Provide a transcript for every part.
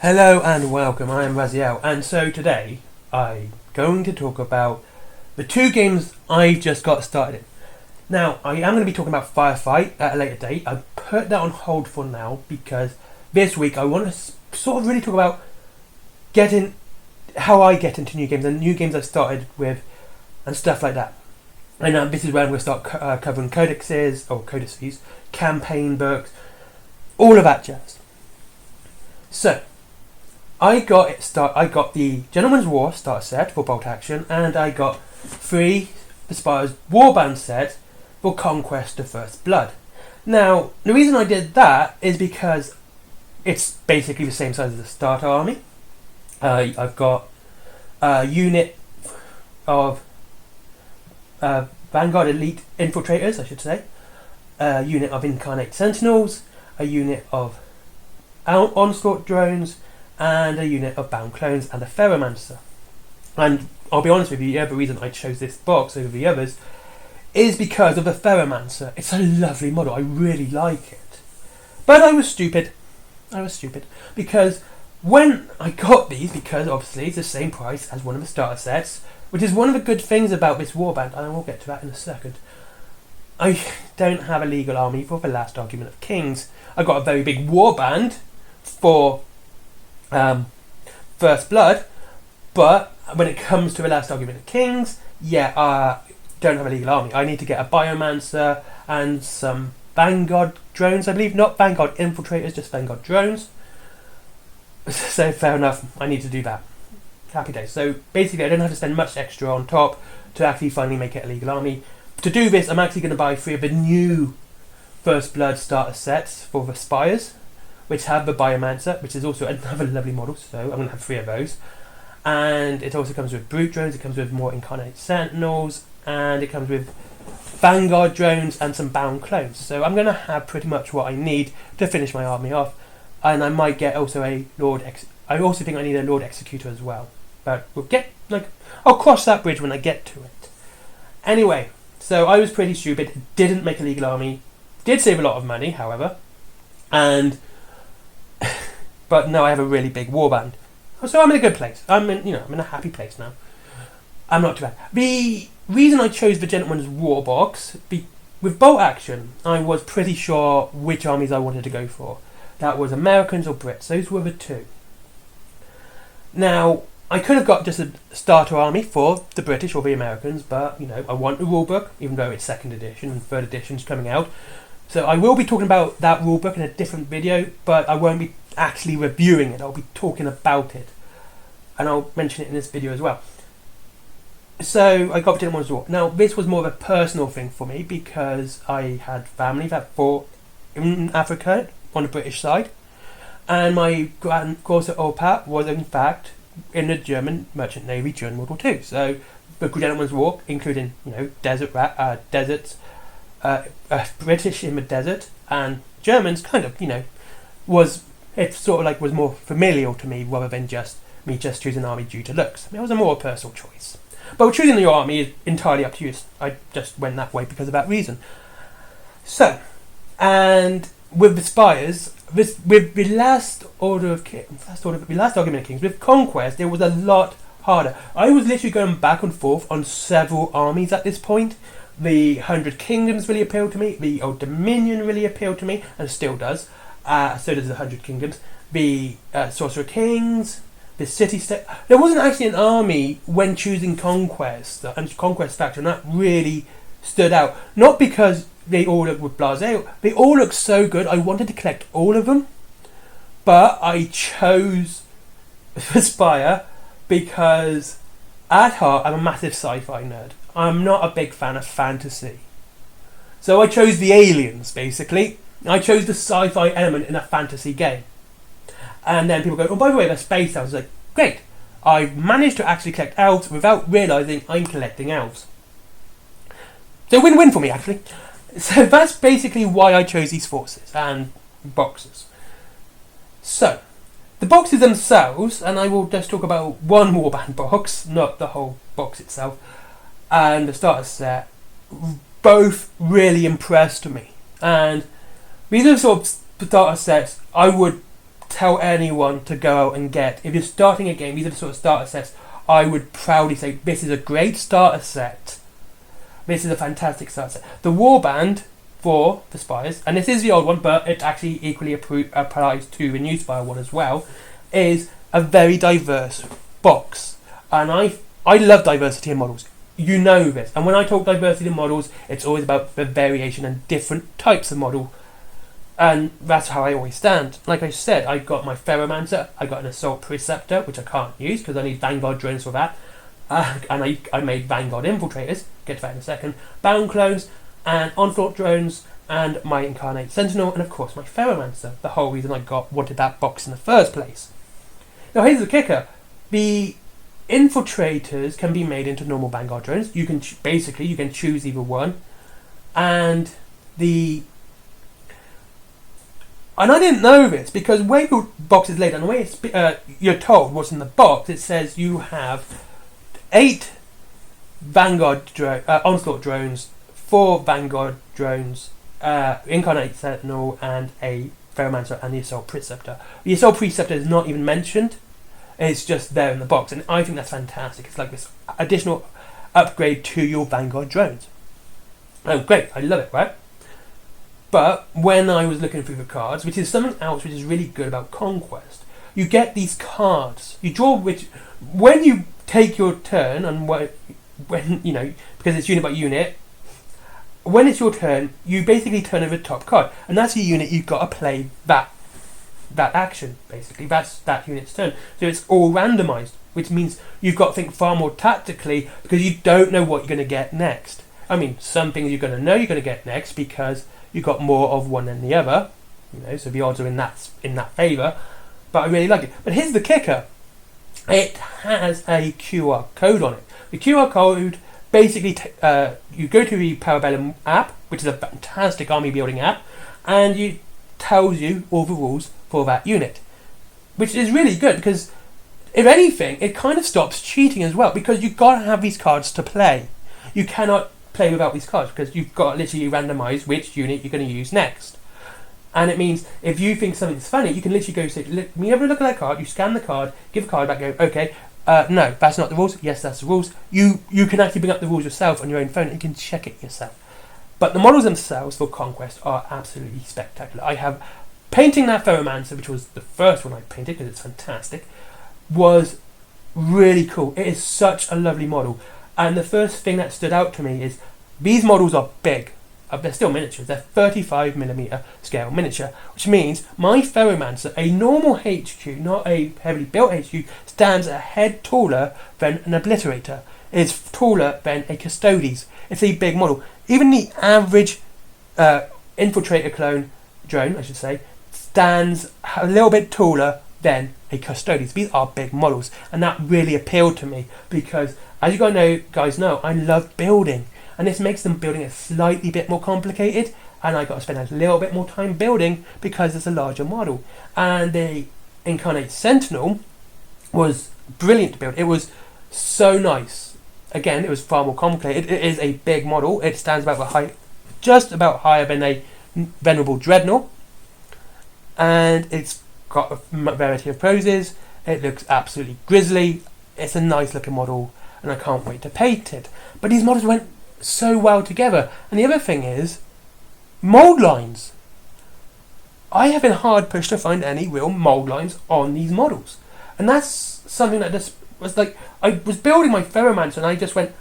Hello and welcome, I am Raziel, and so today I'm going to talk about the two games I've just got started in. Now, I am going to be talking about Firefight at a later date. I've put that on hold for now because this week I want to sort of really talk about how I get into new games and new games I've started with and stuff like that. And this is where I'm going to start covering codices, campaign books, all of that jazz. So, I got the Gentleman's War starter set for Bolt Action, and I got 3 Aspire's Warband set for Conquest of First Blood. Now, the reason I did that is because it's basically the same size as the starter army. I've got a unit of Vanguard Elite Infiltrators, I should say, a unit of Incarnate Sentinels, a unit of Onslaught Drones, and a unit of Bound Clones and a Ferromancer. And I'll be honest with you, the other reason I chose this box over the others is because of the Ferromancer. It's a lovely model, I really like it. But I was stupid. Because when I got these, because obviously it's the same price as one of the starter sets, which is one of the good things about this warband, and I will get to that in a second. I don't have a legal army for the Last Argument of Kings. I got a very big warband for First Blood, but when it comes to the Last Argument of Kings, don't have a legal army. I need to get a Biomancer and some Vanguard drones, I believe. Not Vanguard Infiltrators, just Vanguard drones. So fair enough, I need to do that. Happy days. So basically I don't have to spend much extra on top to actually finally make it a legal army. To do this, I'm actually going to buy 3 of the new First Blood starter sets for the Spires, which have the Biomancer, which is also another lovely model, so I'm going to have 3 of those. And it also comes with Brute Drones, it comes with more Incarnate Sentinels, and it comes with Vanguard Drones and some Bound Clones. So I'm going to have pretty much what I need to finish my army off, and I might get also I also think I need a Lord Executor as well. But I'll cross that bridge when I get to it. Anyway, so I was pretty stupid, didn't make a legal army, did save a lot of money, however, but now I have a really big warband. So I'm in a good place. I'm in a happy place now. I'm not too bad. The reason I chose the Gentleman's War box, with Bolt Action, I was pretty sure which armies I wanted to go for. That was Americans or Brits. Those were the 2. Now, I could have got just a starter army for the British or the Americans, but, I want the rulebook, even though it's 2nd edition and 3rd edition's coming out. So I will be talking about that rulebook in a different video, but I won't be actually reviewing it. I'll be talking about it, and I'll mention it in this video as well. So I got the Gentleman's War. Now this was more of a personal thing for me because I had family that fought in Africa on the British side, and my grandfather Opat was in fact in the German Merchant Navy during World War II. So the Gentleman's War, including deserts. British in the desert and Germans was more familial to me rather than just choosing an army due to looks. It was a more personal choice. But choosing your army is entirely up to you. I just went that way because of that reason. So, and with the Spires, with the last Argument of Kings, with Conquest, it was a lot harder. I was literally going back and forth on several armies at this point. The 100 Kingdoms really appealed to me. The Old Dominion really appealed to me, and still does. So does the 100 Kingdoms. The Sorcerer Kings, the City State. There wasn't actually an army when choosing Conquest, the Conquest faction, that really stood out. Not because they all look with blasé. They all look so good. I wanted to collect all of them, but I chose Aspire because at heart I'm a massive sci-fi nerd. I'm not a big fan of fantasy. So I chose the aliens, basically. I chose the sci-fi element in a fantasy game. And then people go, oh, by the way, they're space elves. Like, great. I've managed to actually collect elves without realising I'm collecting elves. So win-win for me, actually. So that's basically why I chose these forces and boxes. So, the boxes themselves, and I will just talk about one warband box, not the whole box itself, and the starter set, both really impressed me. And these are the sort of starter sets I would tell anyone to go out and get. If you're starting a game, these are the sort of starter sets I would proudly say, this is a great starter set. This is a fantastic starter set. The Warband for the Spires, and this is the old one, but it actually equally applies to the new Spire one as well, is a very diverse box. And I love diversity in models. You know this. And when I talk diversity in models, it's always about the variation and different types of model. And that's how I always stand. Like I said, I got my Ferromancer, I got an Assault Preceptor, which I can't use because I need Vanguard drones for that. And I made Vanguard Infiltrators, get to that in a second. Bound Clones, and Onslaught Drones, and my Incarnate Sentinel, and of course my Ferromancer. The whole reason I wanted that box in the first place. Now here's the kicker. The Infiltrators can be made into normal Vanguard drones. You can basically you can choose either one, and I didn't know this because the way the box is laid and the way it's, you're told what's in the box, it says you have 8 Vanguard Onslaught drones, 4 Vanguard drones, Incarnate Sentinel, and a Ferromancer and the Assault Preceptor. The Assault Preceptor is not even mentioned. It's just there in the box, and I think that's fantastic. It's like this additional upgrade to your Vanguard drones. Oh, great. I love it, right? But when I was looking through the cards, which is something else which is really good about Conquest, you get these cards. You draw which, when you take your turn, and when you know, because it's unit by unit, when it's your turn, you basically turn over the top card, and that's your unit. You've got to play that action, basically. That's that unit's turn. So it's all randomised, which means you've got to think far more tactically because you don't know what you're going to get next. I mean, some things you're going to know you're going to get next because you've got more of one than the other, you know, so the odds are in that favour. But I really like it. But here's the kicker. It has a QR code on it. The QR code basically, you go to the Parabellum app, which is a fantastic army building app, and it tells you all the rules for that unit, which is really good because, if anything, it kind of stops cheating as well because you've got to have these cards to play. You cannot play without these cards because you've got to literally randomise which unit you're going to use next. And it means if you think something's funny, you can literally go say, let me have a look at that card, you scan the card, give the card back, go, okay, no, that's not the rules, yes, that's the rules. You can actually bring up the rules yourself on your own phone and you can check it yourself. But the models themselves for Conquest are absolutely spectacular. I have painting that Ferromancer, which was the first one I painted because it's fantastic, was really cool. It is such a lovely model. And the first thing that stood out to me is these models are big. They're still miniatures. They're 35mm scale miniature, which means my Ferromancer, a normal HQ, not a heavily built HQ, stands a head taller than an Obliterator. It's taller than a Custodes. It's a big model. Even the average Infiltrator clone drone, I should say, stands a little bit taller than a Custodes. These are big models, and that really appealed to me because, as you guys know, I love building, and this makes them building a slightly bit more complicated, and I got to spend a little bit more time building because it's a larger model. And the Incarnate Sentinel was brilliant to build. It was so nice. Again, it was far more complicated. It is a big model. It stands about the height, just about higher than a Venerable Dreadnought, and it's got a variety of poses. It looks absolutely grisly. It's a nice looking model, and I can't wait to paint it. But these models went so well together. And the other thing is mould lines. I have been hard pushed to find any real mould lines on these models, and that's something that just was like, I was building my Ferromancer and I just went,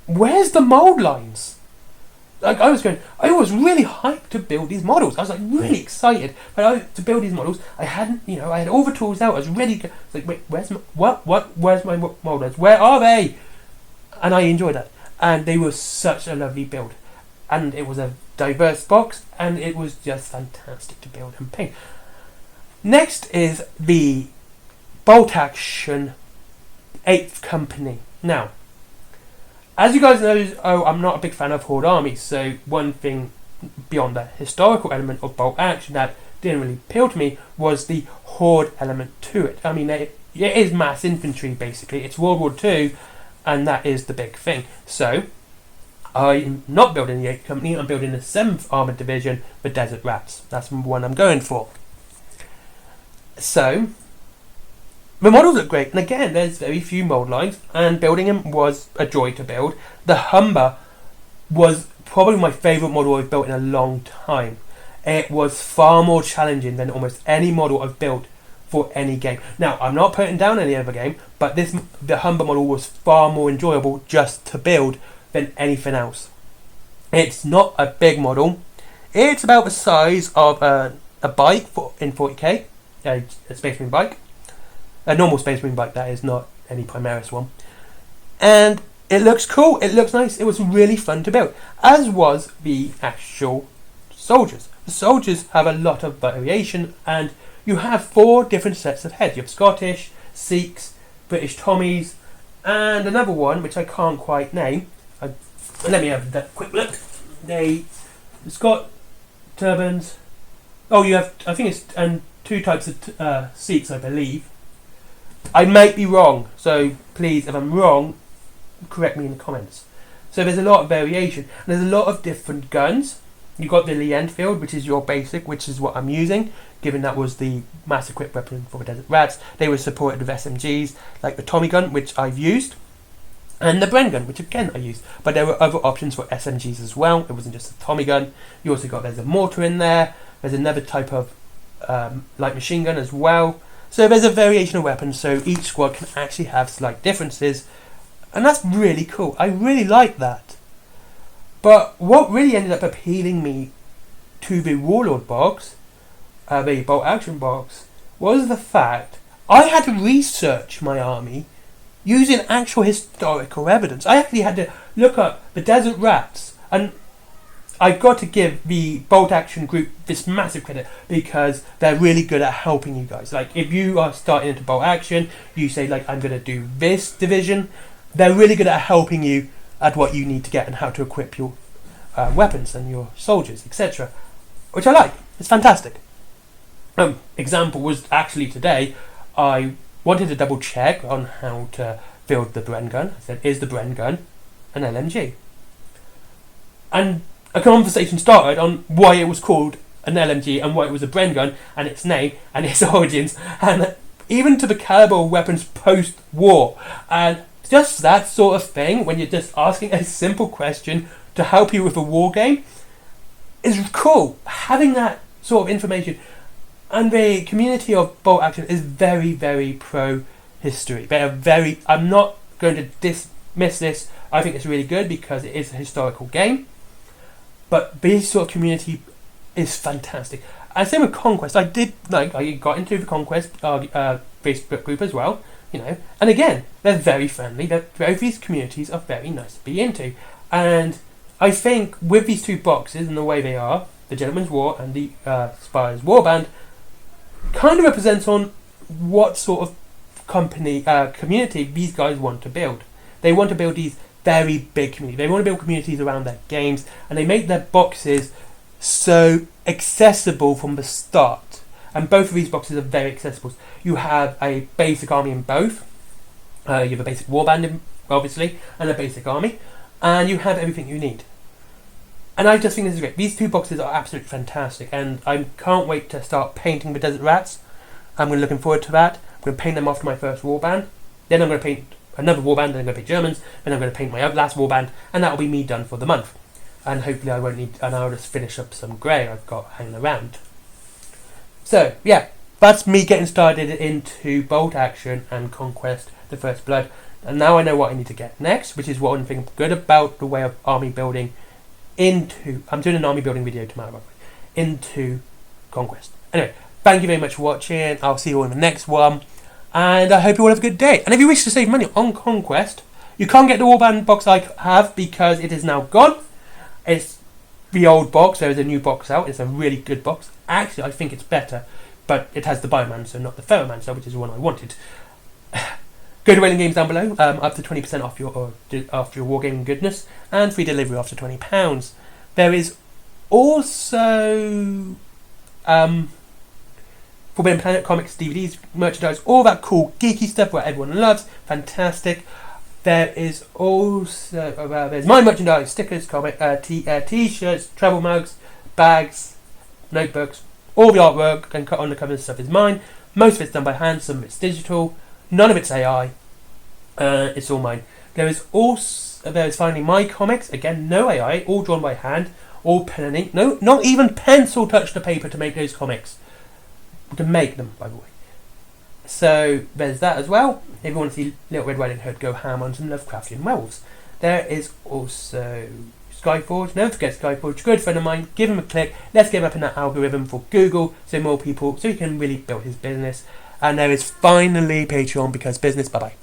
where's the mould lines? Like I was really hyped to build these models. I was like really excited to build these models. I had all the tools out. I was ready to. It's like, wait, where's my mold lines? Where are they? And I enjoyed that. And they were such a lovely build. And it was a diverse box, and it was just fantastic to build and paint. Next is the Bolt Action 8th Company. Now, as you guys know, I'm not a big fan of Horde armies, so one thing beyond the historical element of Bolt Action that didn't really appeal to me was the Horde element to it. I mean, it is mass infantry, basically. It's World War II, and that is the big thing. So, I'm not building the 8th Company, I'm building the 7th Armoured Division, the Desert Rats. That's the one I'm going for. So the models look great, and again, there's very few mold lines, and building them was a joy to build. The Humber was probably my favourite model I've built in a long time. It was far more challenging than almost any model I've built for any game. Now, I'm not putting down any other game, but the Humber model was far more enjoyable just to build than anything else. It's not a big model. It's about the size of a bike in 40k, a Space Marine bike. A normal Space Marine bike, that is, not any Primaris one. And it looks cool, it looks nice, it was really fun to build. As was the actual soldiers. The soldiers have a lot of variation, and you have 4 different sets of heads. You have Scottish, Sikhs, British Tommies, and another one which I can't quite name. Let me have that quick look. The Scot turbans. Oh, you have, I think it's, and 2 types of Sikhs, I believe. I might be wrong, so please, if I'm wrong, correct me in the comments. So there's a lot of variation, and there's a lot of different guns. You've got the Lee Enfield, which is your basic, which is what I'm using, given that was the mass equipped weapon for the Desert Rats. They were supported with SMGs, like the Tommy gun, which I've used, and the Bren gun, which again I used. But there were other options for SMGs as well. It wasn't just the Tommy gun. You also got, there's a mortar in there. There's another type of light machine gun as well. So there's a variation of weapons, so each squad can actually have slight differences, and that's really cool. I really like that. But what really ended up appealing me to the Warlord box, the Bolt Action box, was the fact I had to research my army using actual historical evidence. I actually had to look up the Desert Rats, and I've got to give the Bolt Action group this massive credit, because they're really good at helping you guys. Like, if you are starting into Bolt Action, you say, like, I'm going to do this division, they're really good at helping you at what you need to get and how to equip your weapons and your soldiers, etc. Which I like. It's fantastic. Example was actually today, I wanted to double check on how to build the Bren gun. I said, is the Bren gun an LMG? And a conversation started on why it was called an LMG and why it was a Bren gun, and its name and its origins, and even to the caliber of weapons post-war. And just that sort of thing, when you're just asking a simple question to help you with a war game, is cool. Having that sort of information. And the community of Bolt Action is very, very pro-history. They are very... I'm not going to dismiss this. I think it's really good because it is a historical game. But this sort of community is fantastic. And same with Conquest. I got into the Conquest Facebook group as well, you know. And again, they're very friendly. Both these communities are very nice to be into. And I think with these 2 boxes and the way they are, the Gentleman's War and the Spire's Warband, kind of represents on what sort of community these guys want to build. They want to build these very big community. They want to build communities around their games, and they make their boxes so accessible from the start. And both of these boxes are very accessible. You have a basic army in both. You have a basic warband, obviously, and a basic army, and you have everything you need. And I just think this is great. These 2 boxes are absolutely fantastic, and I can't wait to start painting the Desert Rats. I'm really looking forward to that. I'm going to paint them after my first warband. Then I'm going to paint another warband, then I'm going to paint Germans, then I'm going to paint my last warband, and that'll be me done for the month. And hopefully I won't need, and I'll just finish up some grey I've got hanging around. So, yeah, that's me getting started into Bolt Action and Conquest, the First Blood. And now I know what I need to get next, which is one thing good about the way of army building into... I'm doing an army building video tomorrow, by the way, into Conquest. Anyway, thank you very much for watching. I'll see you all in the next one. And I hope you all have a good day. And if you wish to save money on Conquest, you can't get the warband box I have because it is now gone. It's the old box. There is a new box out. It's a really good box. Actually, I think it's better, but it has the Bioman, so not the Ferromancer, which is the one I wanted. Go to Whaling Games down below, up to 20% off your wargaming goodness, and free delivery after £20. There is also Forbidden Planet comics, DVDs, merchandise, all that cool geeky stuff where everyone loves. Fantastic. There is also there's my merchandise, stickers, comic, t-shirts, travel mugs, bags, notebooks. All the artwork and cut on the cover stuff is mine. Most of it's done by hand, some of it's digital. None of it's AI. It's all mine. There is finally my comics. Again, no AI, all drawn by hand, all pen and ink. No, not even pencil touched the paper to make those comics. To make them, by the way. So there's that as well. If you want to see Little Red Riding Hood go ham on some Lovecraftian werewolves. There is also Skyforge. Don't forget Skyforge. Good friend of mine. Give him a click. Let's get him up in that algorithm for Google, so more people, so he can really build his business. And there is finally Patreon, because business. Bye bye.